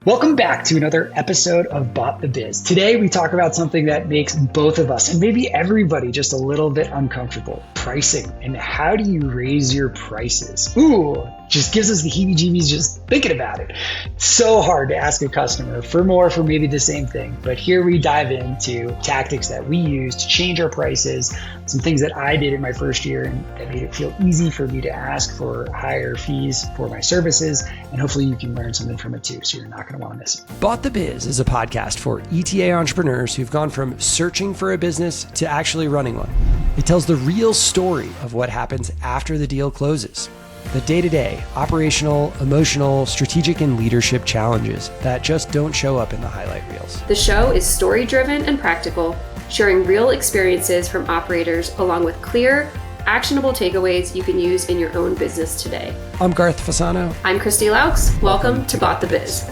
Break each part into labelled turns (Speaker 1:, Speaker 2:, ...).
Speaker 1: Welcome back to another episode of Bought the Biz. Today we talk about something that makes both of us and maybe everybody just a little bit uncomfortable: pricing. And how do you raise your prices? Ooh, just gives us the heebie-jeebies just thinking about it. It's so hard to ask a customer for more for maybe the same thing. But here we dive into tactics that we use to change our prices, some things that I did in my first year and that made it feel easy for me to ask for higher fees for my services. And hopefully you can learn something from it too, so you're not going to want to miss it.
Speaker 2: Bought the Biz is a podcast for ETA entrepreneurs who've gone from searching for a business to actually running one. It tells the real story of what happens after the deal closes. The day-to-day, operational, emotional, strategic, and leadership challenges that just don't show up in the highlight reels.
Speaker 3: The show is story-driven and practical, sharing real experiences from operators along with clear, actionable takeaways you can use in your own business today.
Speaker 2: I'm Garth Fasano.
Speaker 3: I'm Christi Loucks. Welcome to Bought the Biz.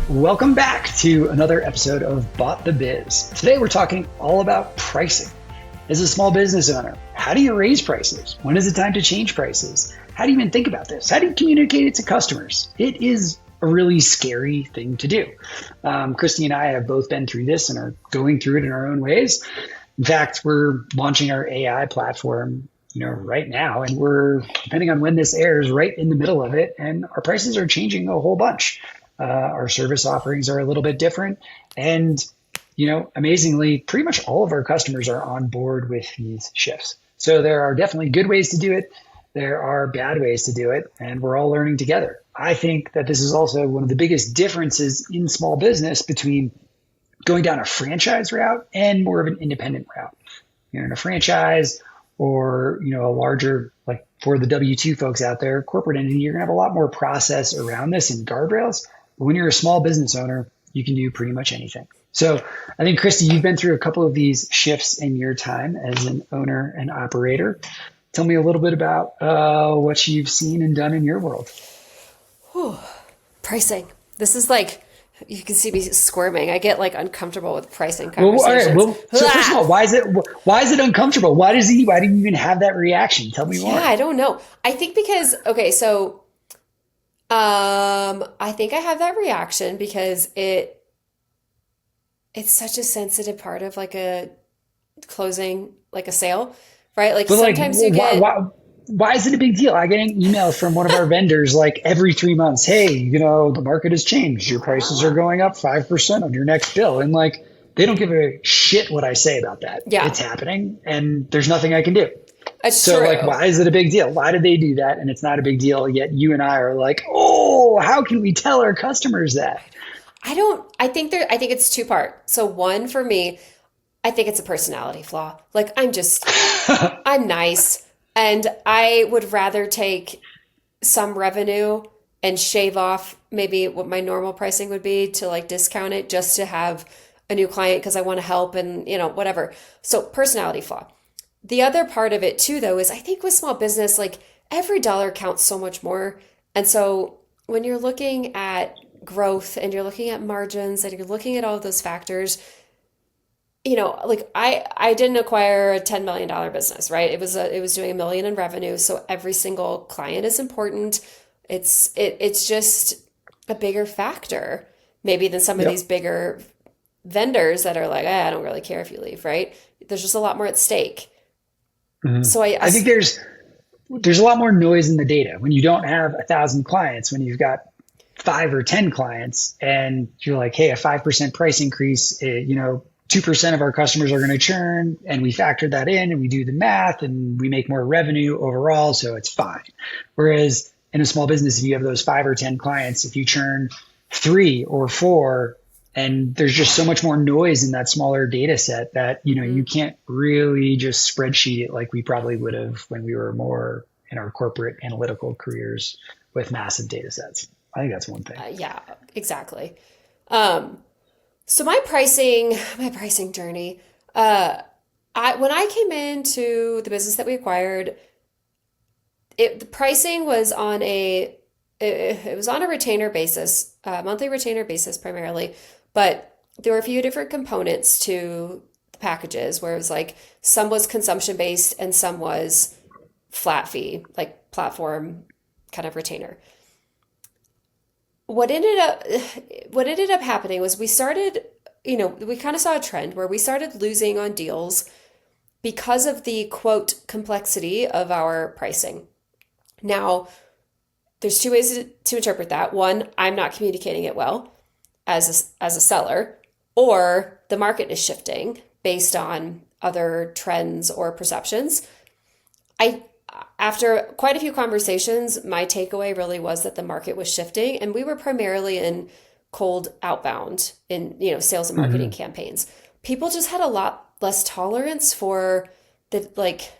Speaker 1: Welcome back to another episode of Bought the Biz. Today we're talking all about pricing. As a small business owner, how do you raise prices? When is it time to change prices? How do you even think about this? How do you communicate it to customers? It is a really scary thing to do. Christi and I have both been through this and are going through it in our own ways. In fact, we're launching our AI platform right now, and we're, depending on when this airs, right in the middle of it, and our prices are changing a whole bunch. Our service offerings are a little bit different. And, amazingly, pretty much all of our customers are on board with these shifts. So there are definitely good ways to do it. There are bad ways to do it. And we're all learning together. I think that this is also one of the biggest differences in small business between going down a franchise route and more of an independent route. In a franchise or, a larger, like for the W-2 folks out there, corporate entity, you're going to have a lot more process around this and guardrails. But when you're a small business owner, you can do pretty much anything. So I think, Christi, you've been through a couple of these shifts in your time as an owner and operator. Tell me a little bit about what you've seen and done in your world.
Speaker 3: Whew. Pricing. This is like, you can see me squirming. I get uncomfortable with pricing conversations.
Speaker 1: So first of all, why is it uncomfortable? Why do you even have that reaction? Tell me more.
Speaker 3: Yeah, I don't know. I think because, I think I have that reaction because it's such a sensitive part of a closing, a sale, right? Sometimes you get.
Speaker 1: Why is it a big deal? I get an email from one of our vendors every 3 months. Hey, the market has changed. Your prices are going up 5% on your next bill. And they don't give a shit what I say about that.
Speaker 3: Yeah.
Speaker 1: It's happening and there's nothing I can do.
Speaker 3: It's
Speaker 1: so
Speaker 3: true.
Speaker 1: Why is it a big deal? Why did they do that? And it's not a big deal. Yet you and I are oh, how can we tell our customers that?
Speaker 3: I think it's two-part. So one, for me, I think it's a personality flaw. I'm nice. And I would rather take some revenue and shave off maybe what my normal pricing would be to discount it just to have a new client because I want to help and, whatever. So personality flaw. The other part of it too, though, is I think with small business, every dollar counts so much more. And so when you're looking at growth and you're looking at margins and you're looking at all of those factors, I didn't acquire a $10 million business, right? It was doing $1 million in revenue. So every single client is important. It's just a bigger factor maybe than some of these bigger vendors that are I don't really care if you leave, right? There's just a lot more at stake.
Speaker 1: Mm-hmm.
Speaker 3: So
Speaker 1: I think there's a lot more noise in the data when you don't have 1,000 clients, when you've got 5 or 10 clients and you're hey, a 5% price increase, 2% of our customers are going to churn, and we factor that in and we do the math and we make more revenue overall. So it's fine. Whereas in a small business, if you have those 5 or 10 clients, if you churn 3 or 4, and there's just so much more noise in that smaller data set that, you can't really just spreadsheet it like we probably would have when we were more in our corporate analytical careers with massive data sets. I think that's one thing.
Speaker 3: Yeah, exactly. So my pricing journey, when I came into the business that we acquired, the pricing was on it was on a retainer basis, monthly retainer basis primarily, but there were a few different components to the packages where it was like some was consumption based and some was flat fee, like platform kind of retainer. What ended up happening was we started, we kind of saw a trend where we started losing on deals because of the quote complexity of our pricing. Now, there's two ways to interpret that. One, I'm not communicating it well as a seller, or the market is shifting based on other trends or perceptions. After quite a few conversations, my takeaway really was that the market was shifting, and we were primarily in cold outbound in, sales and marketing campaigns. People just had a lot less tolerance for the like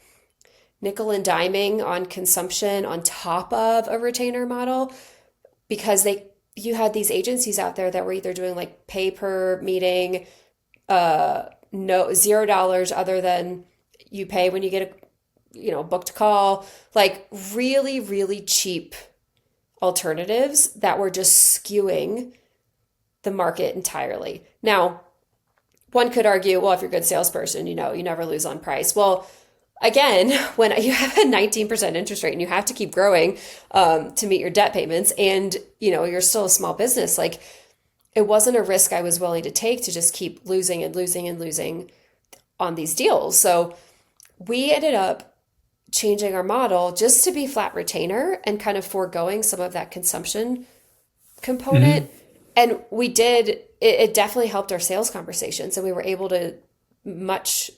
Speaker 3: nickel and diming on consumption on top of a retainer model, because you had these agencies out there that were either doing like pay per meeting, no $0 other than you pay when you get a booked call, like really, really cheap alternatives that were just skewing the market entirely. Now, one could argue, well, if you're a good salesperson, you never lose on price. Well, again, when you have a 19% interest rate and you have to keep growing to meet your debt payments, and you're still a small business, like it wasn't a risk I was willing to take to just keep losing and losing and losing on these deals. So we ended up changing our model just to be flat retainer and kind of foregoing some of that consumption component. And we did, it definitely helped our sales conversations, and we were able to much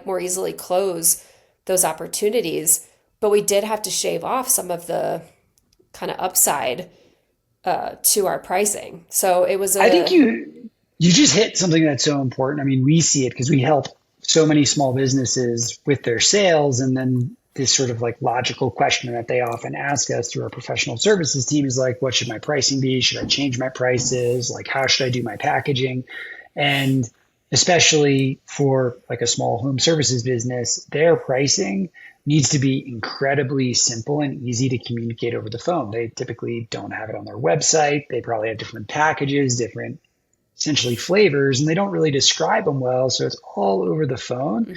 Speaker 3: more easily close those opportunities. But we did have to shave off some of the kind of upside to our pricing. So it was
Speaker 1: I think you just hit something that's so important. I mean, we see it because we help so many small businesses with their sales. And then this sort of like logical question that they often ask us through our professional services team is like, what should my pricing be? Should I change my prices? Like, how should I do my packaging? And especially for like a small home services business, their pricing needs to be incredibly simple and easy to communicate over the phone. They typically don't have it on their website. They probably have different packages, different essentially flavors, and they don't really describe them well. So it's all over the phone.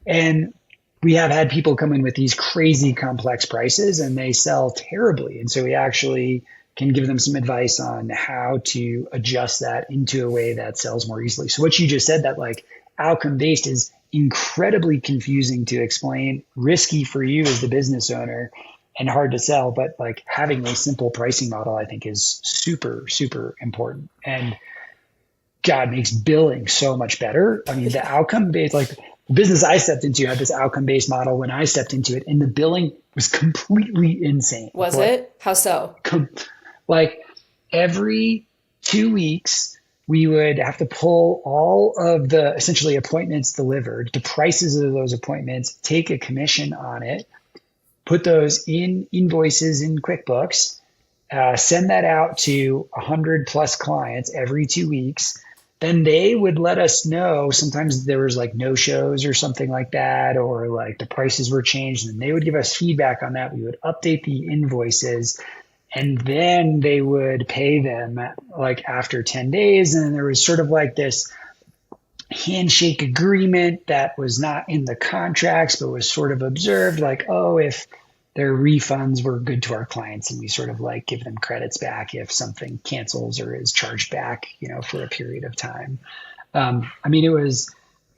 Speaker 1: And we have had people come in with these crazy complex prices and they sell terribly. And so we actually can give them some advice on how to adjust that into a way that sells more easily. So what you just said, that like outcome-based is incredibly confusing to explain, risky for you as the business owner, and hard to sell. But like having a simple pricing model, I think, is super, super important. And God, makes billing so much better. I mean, the outcome-based, like the business I stepped into had this outcome-based model when I stepped into it, and the billing was completely insane.
Speaker 3: Was it? How so?
Speaker 1: Like every 2 weeks, we would have to pull all of the essentially appointments delivered, the prices of those appointments, take a commission on it, put those in invoices in QuickBooks, send that out to 100 plus clients every 2 weeks. Then they would let us know. Sometimes there was like no shows or something like that, or like the prices were changed, and they would give us feedback on that. We would update the invoices, and then they would pay them like after 10 days. And there was sort of like this handshake agreement that was not in the contracts, but was sort of observed, like, oh, if their refunds were good to our clients, and we sort of like give them credits back if something cancels or is charged back, for a period of time. I mean, it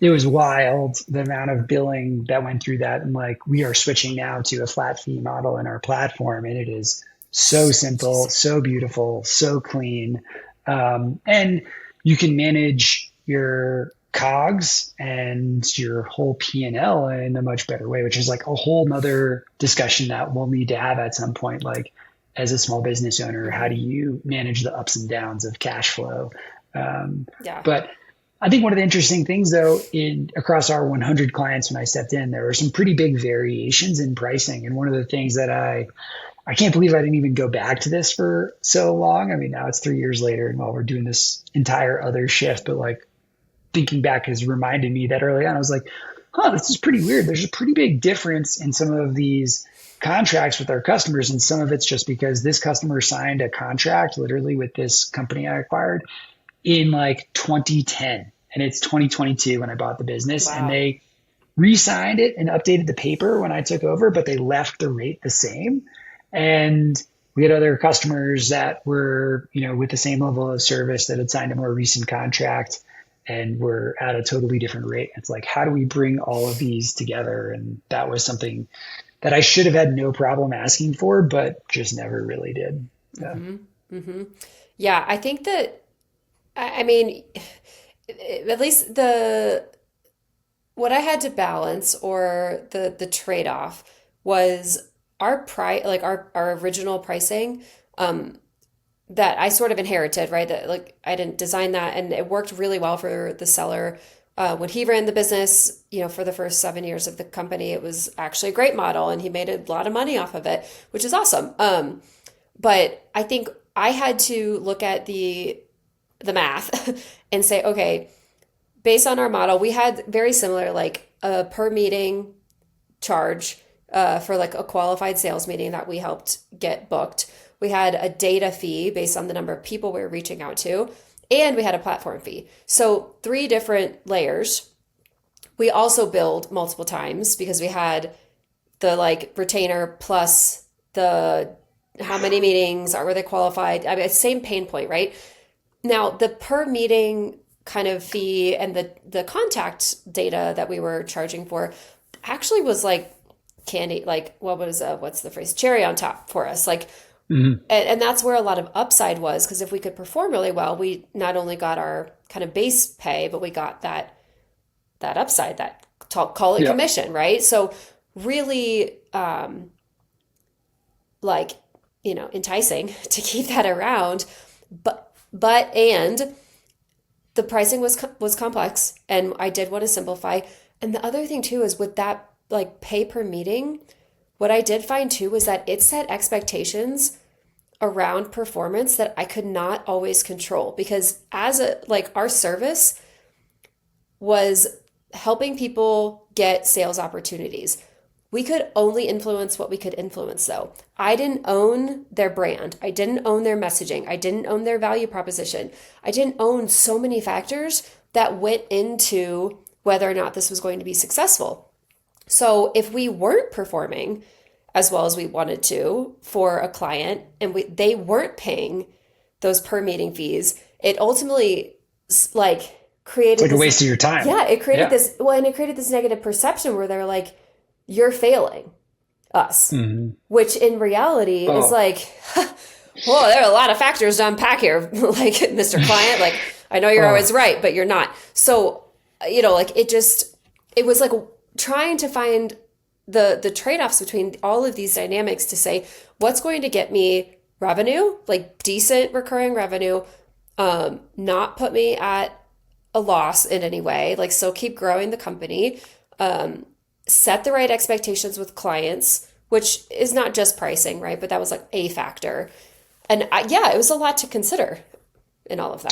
Speaker 1: was wild, the amount of billing that went through that. And like, we are switching now to a flat fee model in our platform, and it is so simple, so beautiful, so clean. And you can manage your COGS and your whole P&L in a much better way, which is like a whole nother discussion that we'll need to have at some point. Like, as a small business owner, how do you manage the ups and downs of cash flow? But I think one of the interesting things, though, across our 100 clients when I stepped in, there were some pretty big variations in pricing. And one of the things that I can't believe I didn't even go back to this for so long. I mean, now it's 3 years later, and while we're doing this entire other shift, but like, thinking back has reminded me that early on, I was like, this is pretty weird. There's a pretty big difference in some of these contracts with our customers. And some of it's just because this customer signed a contract literally with this company I acquired in like 2010. and it's 2022 when I bought the business.
Speaker 3: Wow.
Speaker 1: And they re-signed it and updated the paper when I took over, but they left the rate the same. And we had other customers that were, with the same level of service that had signed a more recent contract and were at a totally different rate. It's like, how do we bring all of these together? And that was something that I should have had no problem asking for, but just never really did. Yeah.
Speaker 3: Yeah, I think that, I mean, at least what I had to balance, or the trade-off, was our price, like our original pricing, that I sort of inherited, right? That, like, I didn't design that, and it worked really well for the seller. When he ran the business, for the first 7 years of the company, it was actually a great model, and he made a lot of money off of it, which is awesome. But I think I had to look at the math and say, okay, based on our model, we had very similar, like a per meeting charge for like a qualified sales meeting that we helped get booked. We had a data fee based on the number of people we were reaching out to, and we had a platform fee. So 3 different layers. We also billed multiple times because we had the like retainer plus the how many meetings, were they qualified? I mean, same pain point, right? Now, the per meeting kind of fee and the contact data that we were charging for actually was like candy, like what's the phrase? Cherry on top for us. Like, and that's where a lot of upside was, because if we could perform really well, we not only got our kind of base pay, but we got that upside, that call it commission, right? So really, enticing to keep that around, and the pricing was complex, and I did want to simplify. And the other thing too is with that like pay per meeting, what I did find too was that it set expectations around performance that I could not always control, because our service was helping people get sales opportunities. We could only influence what we could influence, though. I didn't own their brand. I didn't own their messaging. I didn't own their value proposition. I didn't own so many factors that went into whether or not this was going to be successful. So if we weren't performing as well as we wanted to for a client, and they weren't paying those per meeting fees, it ultimately created
Speaker 1: it's like a waste of your time.
Speaker 3: Yeah, it created this. Well, and it created this negative perception where they're like, "You're failing us," which in reality is like, "Well, there are a lot of factors to unpack here, like Mr. Client. Like, I know you're always right, but you're not." So, it was like trying to find the trade-offs between all of these dynamics to say, what's going to get me revenue, like decent recurring revenue, not put me at a loss in any way, like still keep growing the company, set the right expectations with clients, which is not just pricing, right? But that was like a factor. And it was a lot to consider in all of that.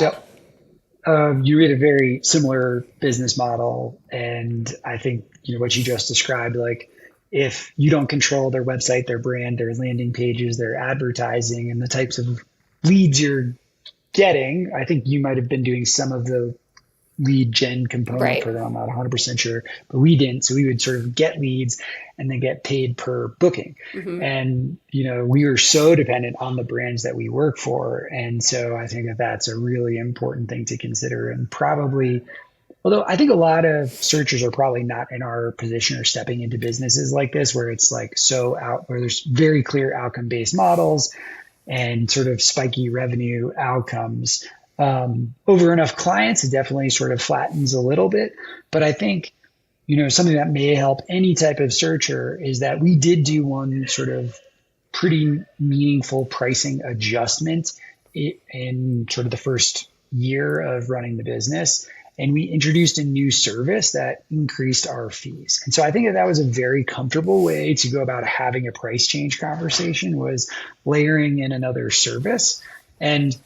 Speaker 1: Yep. You had a very similar business model. And I think, what you just described, like if you don't control their website, their brand, their landing pages, their advertising, and the types of leads you're getting, I think you might have been doing some of the lead gen component for them. I'm not 100% sure, but we didn't. So we would sort of get leads and then get paid per booking. And, we were so dependent on the brands that we work for. And so I think that that's a really important thing to consider. And probably, although I think a lot of searchers are probably not in our position or stepping into businesses like this, where it's like where there's very clear outcome-based models and sort of spiky revenue outcomes. Over enough clients, it definitely sort of flattens a little bit. But I think, something that may help any type of searcher is that we did do one sort of pretty meaningful pricing adjustment in sort of the first year of running the business. And we introduced a new service that increased our fees. And so I think that was a very comfortable way to go about having a price change conversation, was layering in another service. And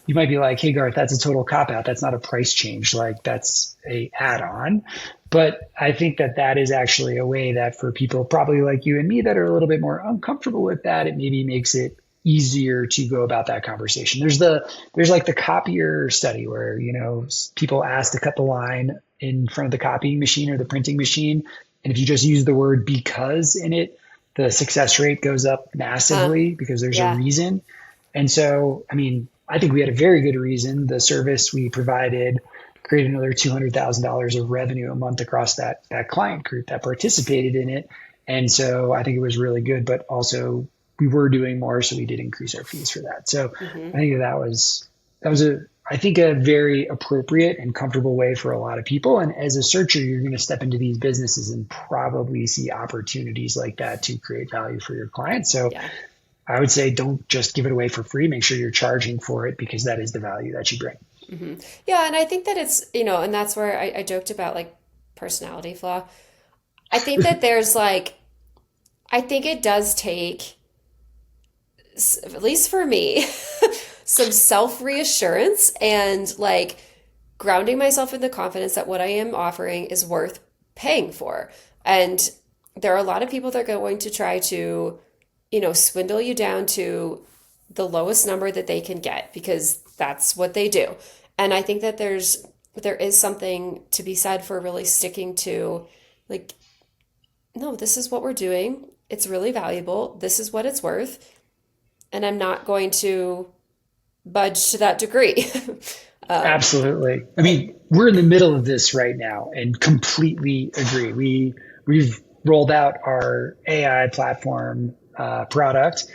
Speaker 1: you might be like, "Hey, Garth, that's a total cop-out. That's not a price change. Like, that's a add-on." But I think that is actually a way that for people probably like you and me that are a little bit more uncomfortable with that, it maybe makes it easier to go about that conversation. There's like the copier study where, people ask to cut the line in front of the copying machine or the printing machine. And if you just use the word because in it, the success rate goes up massively because there's a reason. And so, I think we had a very good reason. The service we provided created another $200,000 of revenue a month across that client group that participated in it. And so I think it was really good, but also we were doing more, so we did increase our fees for that. So I think that was a very appropriate and comfortable way for a lot of people. And as a searcher, you're going to step into these businesses and probably see opportunities like that to create value for your clients. So I would say don't just give it away for free. Make sure you're charging for it because that is the value that you bring.
Speaker 3: Yeah. And I think that it's, and that's where I joked about like personality flaw. I think that there's I think it does take, at least for me, some self-reassurance and grounding myself in the confidence that what I am offering is worth paying for. And there are a lot of people that are going to try to, swindle you down to the lowest number that they can get because that's what they do. And I think that there is something to be said for really sticking to no, this is what we're doing. It's really valuable. This is what it's worth. And I'm not going to budge to that degree.
Speaker 1: Absolutely. We're in the middle of this right now and completely agree. We've rolled out our AI platform product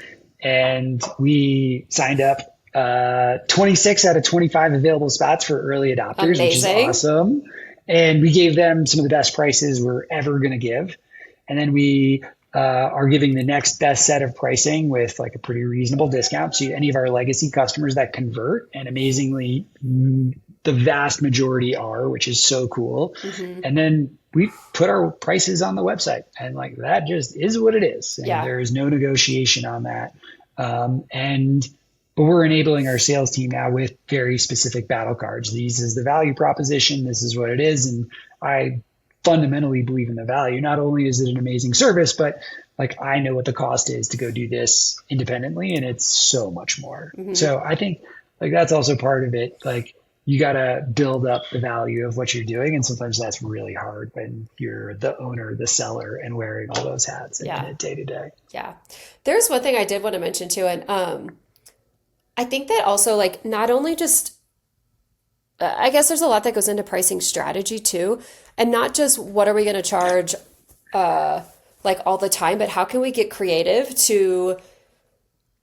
Speaker 1: and we signed up 26 out of 25 available spots for early adopters,
Speaker 3: Amazing.
Speaker 1: Which is awesome. And we gave them some of the best prices we're ever going to give. And then we are giving the next best set of pricing with a pretty reasonable discount to any of our legacy customers that convert. And amazingly, the vast majority are, which is so cool. And then we put our prices on the website and that just is what it is. And there is no negotiation on that. But we're enabling our sales team now with very specific battle cards. These is the value proposition. This is what it is. And I fundamentally believe in the value. Not only is it an amazing service, but I know what the cost is to go do this independently, and it's so much more. So I think that's also part of it. You got to build up the value of what you're doing. And sometimes that's really hard when you're the owner, the seller, and wearing all those hats in it day to day.
Speaker 3: Yeah. There's one thing I did want to mention too. And I think that also not only just, I guess there's a lot that goes into pricing strategy too. And not just what are we going to charge all the time, but how can we get creative to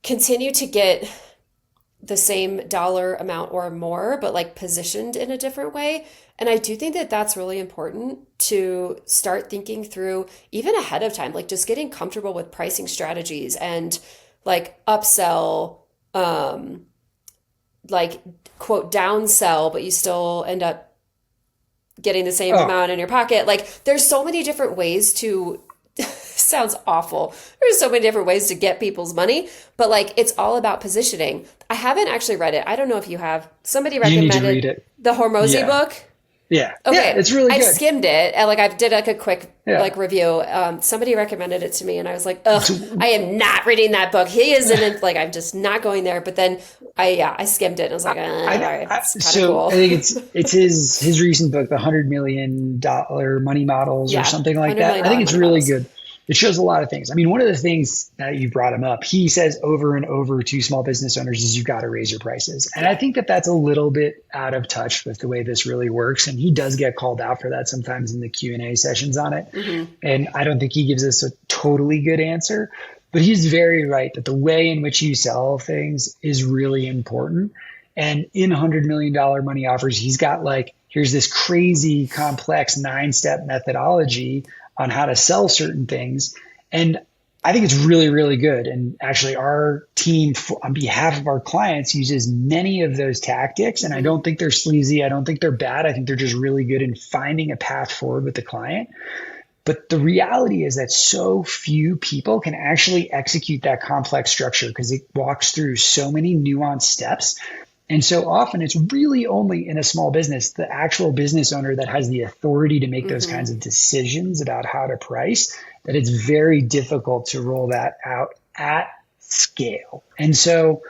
Speaker 3: continue to get the same dollar amount or more, but positioned in a different way. And I do think that that's really important to start thinking through even ahead of time, just getting comfortable with pricing strategies and upsell, quote downsell, but you still end up getting the same amount in your pocket. There's so many different ways to sounds awful. There's so many different ways to get people's money, but it's all about positioning. I haven't actually read it. I don't know if you have. Somebody recommended the Hormozy book.
Speaker 1: Yeah.
Speaker 3: Okay.
Speaker 1: Yeah, it's really good.
Speaker 3: I skimmed it and I did a quick review. Somebody recommended it to me and I was like, ugh, I am not reading that book. He isn't I'm just not going there. But then I skimmed it and I was like, all right, it's kind of cool.
Speaker 1: I think it's his recent book, the $100 million money models or something like that. I think it's really good. It shows a lot of things. One of the things that you brought him up, he says over and over to small business owners is you've got to raise your prices. And I think that that's a little bit out of touch with the way this really works. And he does get called out for that sometimes in the Q&A sessions on it. And I don't think he gives us a totally good answer, but he's very right that the way in which you sell things is really important. And in $100 million money offers, he's got here's this crazy complex 9-step methodology on how to sell certain things. And I think it's really, really good. And actually our team on behalf of our clients uses many of those tactics. And I don't think they're sleazy. I don't think they're bad. I think they're just really good in finding a path forward with the client. But the reality is that so few people can actually execute that complex structure because it walks through so many nuanced steps. And so often it's really only in a small business, the actual business owner that has the authority to make those kinds of decisions about how to price, that it's very difficult to roll that out at scale. And so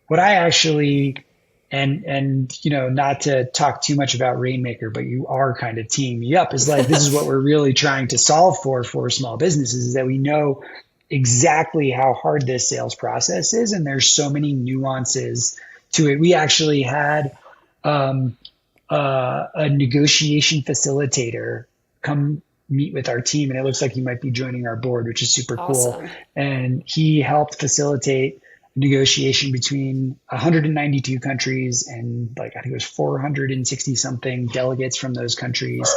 Speaker 1: what I actually, and not to talk too much about Rainmaker, but you are kind of teeing me up, is like, this is what we're really trying to solve for small businesses, is that we know exactly how hard this sales process is. And there's so many nuances to it. We actually had a negotiation facilitator come meet with our team, and it looks like he might be joining our board, which is super
Speaker 3: Awesome.
Speaker 1: cool. And he helped facilitate negotiation between 192 countries and I think it was 460 something delegates from those countries.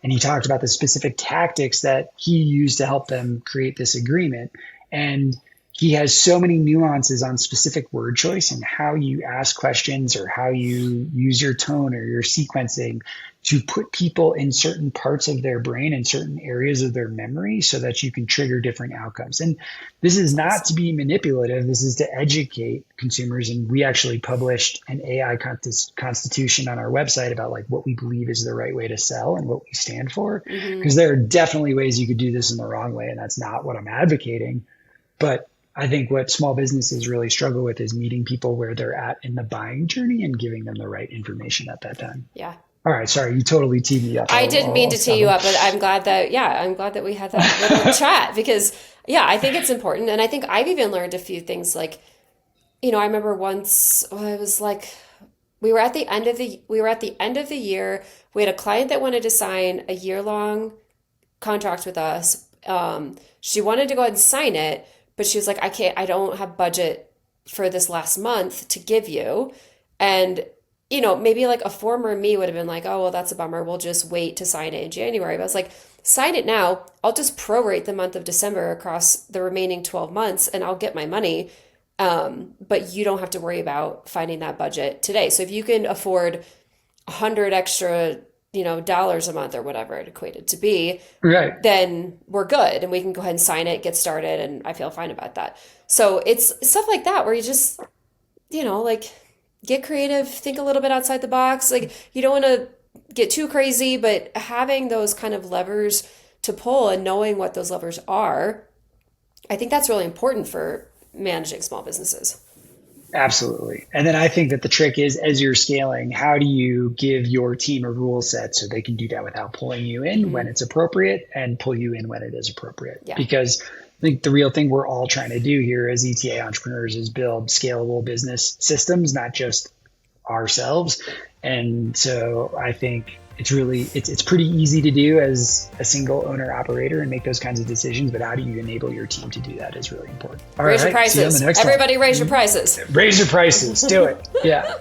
Speaker 1: And he talked about the specific tactics that he used to help them create this agreement. And he has so many nuances on specific word choice and how you ask questions or how you use your tone or your sequencing to put people in certain parts of their brain and certain areas of their memory so that you can trigger different outcomes. And this is not to be manipulative. This is to educate consumers. And we actually published an AI constitution on our website about what we believe is the right way to sell and what we stand for. Because there are definitely ways you could do this in the wrong way. And that's not what I'm advocating. But I think what small businesses really struggle with is meeting people where they're at in the buying journey and giving them the right information at that time.
Speaker 3: Yeah.
Speaker 1: All right. Sorry. You totally teed me up.
Speaker 3: I didn't mean to tee you up, but I'm glad that we had that little chat because I think it's important. And I think I've even learned a few things I remember once I was we were at the end of the year. We had a client that wanted to sign a year-long contract with us. She wanted to go ahead and sign it, but she was like, I don't have budget for this last month to give you. And, maybe a former me would have been like, oh, well, that's a bummer. We'll just wait to sign it in January. But I was like, sign it now. I'll just prorate the month of December across the remaining 12 months and I'll get my money. But you don't have to worry about finding that budget today. So if you can afford 100 extra dollars a month or whatever it equated to be,
Speaker 1: right,
Speaker 3: then we're good and we can go ahead and sign it, get started. And I feel fine about that. So it's stuff like that where you just, get creative, think a little bit outside the box. You don't want to get too crazy, but having those kind of levers to pull and knowing what those levers are, I think that's really important for managing small businesses.
Speaker 1: Absolutely. And then I think that the trick is, as you're scaling, how do you give your team a rule set so they can do that without pulling you in when it's appropriate and pull you in when it is appropriate?
Speaker 3: Yeah.
Speaker 1: Because I think the real thing we're all trying to do here as ETA entrepreneurs is build scalable business systems, not just ourselves. And so I think it's pretty easy to do as a single owner operator and make those kinds of decisions, but how do you enable your team to do that is really important.
Speaker 3: Raise your prices. Everybody raise your prices.
Speaker 1: Raise your prices. Do it. Yeah.